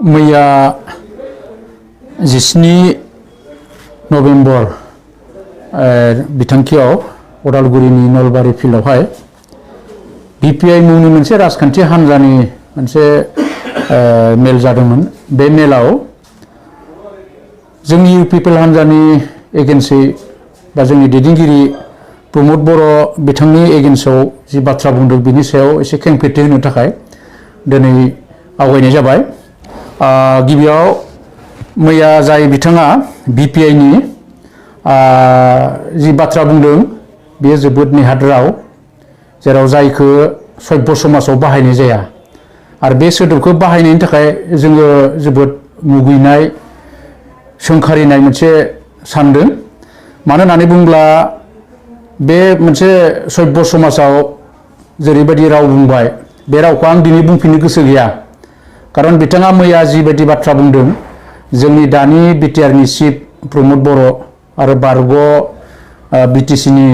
मैया 17 नभेम्बर बिथांखियाव उदालगुरिनि नलबारि फिल्डआवहाय BPI मुंनि मोनसे राजखान्थि हान्जानि मोनसे मेल जादोंमोन। बे मेलाव जोंनि पिपल हान्जानि एगेन्सै बा जोंनि दैदेनगिरि प्रमद बर' बिथांनि एगेन्सआव जि बाथ्रा बुंदों बिनि सायाव एसे खेंफेरथि होनो थाखाय दिनै आवगायनाय जाबाय। गिबियाव मैया जाय बिथाङा BPI नि जि बाथ्रा बुंदों बेयो जोबोद नेहाद राव, जेराव जायखौ सभ्य समाजाव बाहायनाय जाया आरो बे सोदोबखौ बाहायनायनि थाखाय जोङो जोबोद मुगैनाय सोंखारिनाय मोनसे सानदों। मानो होननानै बुङोब्ला बे मोनसे सभ्य समाजाव जेरैबायदि राव बुंबाय बे रावखौ आं दिनै बुंफिननो गोसो गैया। खारन बिथाङा मैया जिबायदि बाथ्रा बुंदों जोंनि दानि BTR नि चिफ प्रमद बर' आरो बारग' BTC नि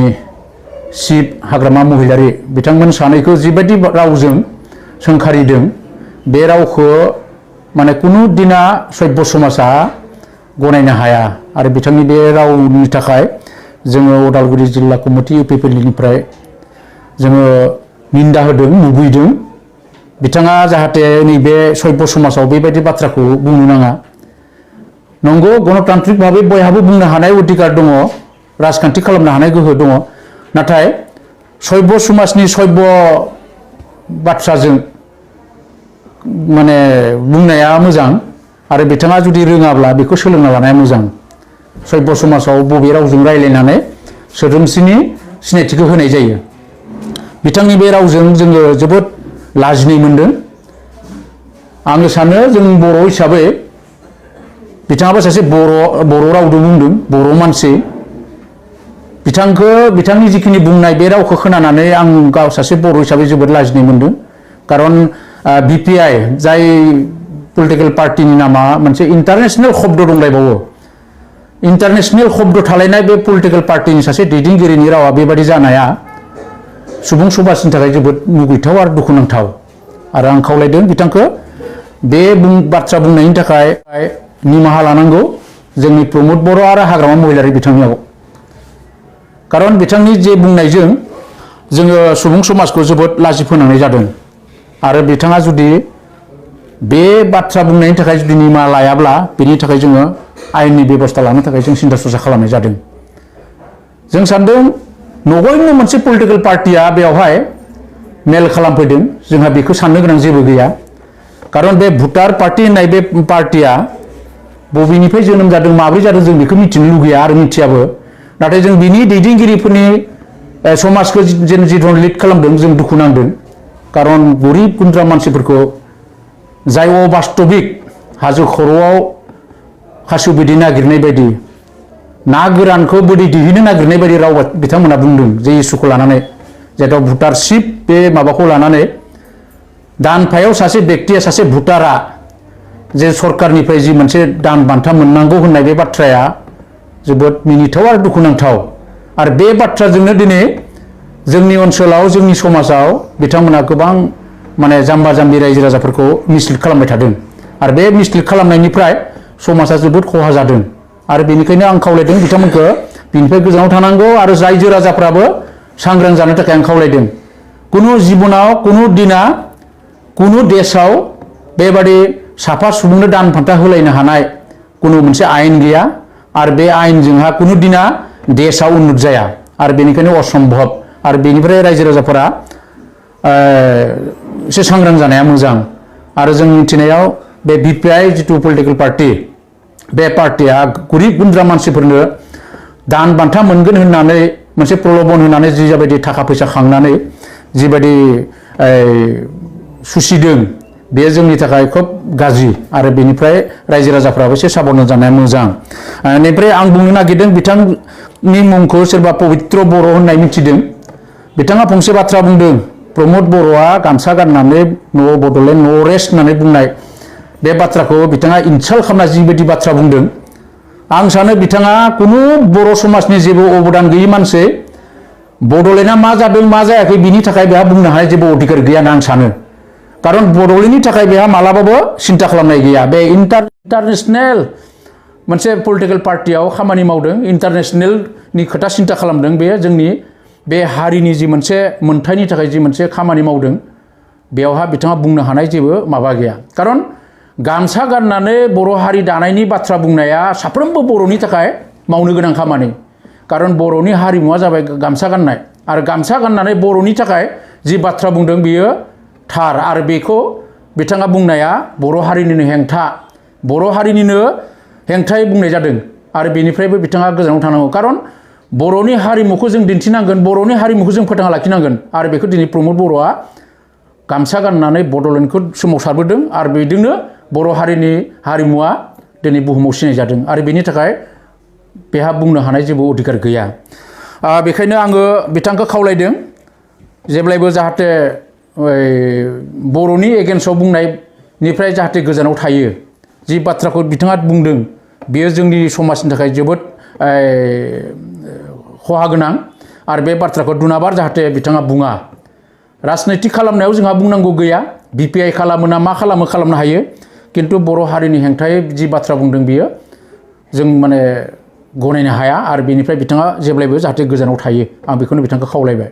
चिफ हाग्रामा महिलारि बिथांमोन सानैखौ जिबायदि रावजों सोंखारिदों बे रावखौ माने कुनु दिना सभ्य समाजा गनायनो हाया आरो बिथांनि बे रावनि थाखाय जोङो उदालगुरि जिल्ला कमिटि UPPL निफ्राय जोङो निन्दा होदों, मुगैदों। बिथाङा जाहाथे नैबे सभ्य समाजाव बेबायदि बाथ्राखौ बुंनो नाङा। नंगौ, गणतान्त्रिक भाबै बयहाबो बुंनो हानाय अधिकार दङ, राजखान्थि खालामनो हानाय गोहो दङ, नाथाय सभ्य समाजनि सभ्य बाथ्राजों माने बुंनाया मोजां आरो बिथाङा जुदि रोङाब्ला बेखौ सोलोंना लानाया मोजां। सभ्य समाजाव बबे रावजों रायलायनानै सोद्रोमसिनि सिनायथिखौ होनाय जायो। बिथांनि बे रावजों जोङो जोबोद लाजिनाय मोनदों। आङो सानो जों बर' हिसाबै बिथाङाबो सासे बर' रावजों बुंदों, बर' मानसि। बिथांनि जिखिनि बुंनाय बे रावखौ खोनानानै आं गाव सासे बर' हिसाबै जोबोद लाजिनाय मोनदों। खारन BPI जाय पलिटिकेल पार्टिनि नामा मोनसे इन्टारनेशनेल शब्द दंलायबावो। इन्टारनेशनेल शब्द थालायनाय बे पलिटिकेल पार्टिनि सासे दैदेनगिरिनि रावा बेबादि जानाया सुबुं समाजनि थाखाय जोबोद मुगैथाव आरो दुखुनांथाव। आरो आं खावलायदों बिथांखौ बे बाथ्रा बुंनायनि थाखाय निमाहा लानांगौ जोंनि प्रमद बर' आरो हाग्रामा महिलारि बिथांनियाव। खारन बिथांनि जे बुंनायजों जोङो सुबुं समाजखौ जोबोद लाजि फोनांनाय जादों आरो बिथाङा जुदि बे बाथ्रा बुंनायनि थाखाय जुदि निमाहा लायाब्ला बेनि थाखाय जोङो आयेननि बेबस्था लानो थाखाय जों सिन्था सरसा खालामनाय जादों। जों सानदों नगयनो मोनसे पलिटिकेल पार्टिया बेवहाय मेल खालामफैदों, जोंहा बेखौ साननो गोनां जेबो गैया। खारन बे भुटार पार्टी होननाय बे पार्टिया बबेनिफ्राय जोनोम जादों, माब्रै जादों जों बेखौ मिथिनो लुगैया आरो मिथियाबो। नाथाय जों बिनि दैदेनगिरिफोरनि समाजखौ जिथु लिड खालामदों जों दुखु नांदों। खारन गरिब गुन्द्रा मानसिफोरखौ जाय अबास्तबिक हाजो खर'आव खासेव बिदै नागिरनाय बायदि ना गोरानखौ बोदै दिहुननो नागिरनाय बायदि राव बिथांमोना बुंदों जे इसुखौ लानानै, जेराव भुटारशिप बे माबाखौ लानानै दानफायाव सासे बेक्तिया सासे भुटारा जे सरकारनिफ्राय जि मोनसे दान बान्था मोननांगौ होननाय बे बाथ्राया जोबोद मिनिथाव आरो दुखुनांथाव। आरो बे बाथ्राजोंनो दिनै जोंनि ओनसोलाव जोंनि समाजाव बिथांमोना गोबां माने जाम्बा जाम्बि रायजो राजाफोरखौ मिसलिड खालामबाय थादों आरो बे मिसलिड खालामनायनिफ्राय समाजा जोबोद खहा जादों। आरो बेनिखायनो आं खावलायदों बिथांमोनखौ बिनिफ्राय गोजानाव थानांगौ आरो रायजो राजाफ्राबो सांग्रां जानो थाखाय आं खावलायदों। कुनु जिबनाव कुनु दिना कुनु देशआव बेबादि साफा सुबुंनो दान बान्था होलायनो हानाय कुनु मोनसे आयेन गैया आरो बे आयेनजोंहा कुनु दिना देशआ उन्नत जाया आरो बेनिखायनो असम्भब। आरो बेनिफ्राय रायजो राजाफोरा एसे सांग्रां जानाया मोजां। आरो जों मिथिनायाव बे BPI जिथु पलिटिकेल पार्टी बे पार्टिया गरिब गुन्द्रा मानसिफोरनो दान बान्था मोनगोन होननानै मोनसे प्रलबन होनानै जिबायदि थाखा फैसा खांनानै जिबायदि सुसिदों बे जोंनि थाखाय खोब गाज्रि आरो बेनिफ्राय रायजो राजाफ्राबो एसे साबधान जानाया मोजां। बेनिफ्राय आं बुंनो नागिरदों बिथांनि मुंखौ सोरबा पबित्र बर' होननाय मिथिदों। बिथाङा फंसे बाथ्रा बुंदों, प्रमद बर'आ गामसा गाननानै न' बड'लेण्ड न' रेस्ट होननानै बुंनाय बे बाथ्राखौ बिथाङा इनसाल्ट खालामना जिबायदि बाथ्रा बुंदों, आं सानो बिथाङा कुनु बर' समाजनि जेबो अबदान गैयै मानसि। बड'लेण्डआ मा जादों मा जायाखै बिनि थाखाय बेहा बुंनो हानाय जेबो अधिकार गैया होनना आं सानो। खारन बड'लेण्डनि थाखाय बेहा मालाबाबो सिन्ता खालामनाय गैया बे इन्टारनेशनेल मोनसे पलिटिकेल पार्टियाव खामानि मावदों इन्टारनेशनेलनि खोथा सिन्ता खालामदों बे जोंनि बे हारिनि जि मोनसे मोनथायनि थाखाय जि मोनसे खामानि मावदों बेयावहा बिथाङा बुंनो हानाय जेबो माबा गैया खारन गामसा गाननानै बर' हारि दानायनि बाथ्रा बुंनाया साफ्रोमबो बर'नि थाखाय मावनो गोनां खामानि खारन बर'नि हारिमुवा जाबाय गामसा गाननाय आरो गामसा गाननानै बर'नि थाखाय जि बाथ्रा बुंदों बियो थार आरो बेखौ बिथाङा बुंनाया बर' हारिनिनो हेंथा बर' हारिनिनो हेंथायै बुंनाय जादों आरो बेनिफ्रायबो बिथाङा गोजानाव थानांगौ खारन बर'नि हारिमुखौ जों दिन्थिनांगोन बर'नि हारिमुखौ जों फोथांना लाखिनांगोन आरो बेखौ दिनै प्रमद बर'आ गामसा गाननानै बड'लेण्डखौ सोमावसारबोदों आरो बेजोंनो बर' हारिनि हारिमुवा दिनै बुहुमाव सिनाय जादों आरो बेनि थाखाय बेहा बुंनो हानाय जेबो अधिकार गैया बेखायनो आङो बिथांखौ खावलायदों जेब्लायबो जाहाथे बर'नि एगेन्स्टआव बुंनायनिफ्राय जाहाथे गोजानाव थायो जि बाथ्राखौ बिथाङा बुंदों बेयो जोंनि समाजनि थाखाय जोबोद खहा गोनां आरो बे बाथ्राखौ दुनाबार जाहाथे बिथाङा बुङा राजनितिक खालामनायाव जोंहा बुंनांगौ गैया बिपिआइ खालामो ना मा खालामो खालामनो हायो किन्तु बर' हारिनि हेंथायै जि बाथ्रा बुंदों बियो जों माने गनायनो हाया आरो बेनिफ्राय बिथाङा जेब्लायबो जाहाथे गोजानाव थायो आं बेखौनो बिथांखौ खावलायबाय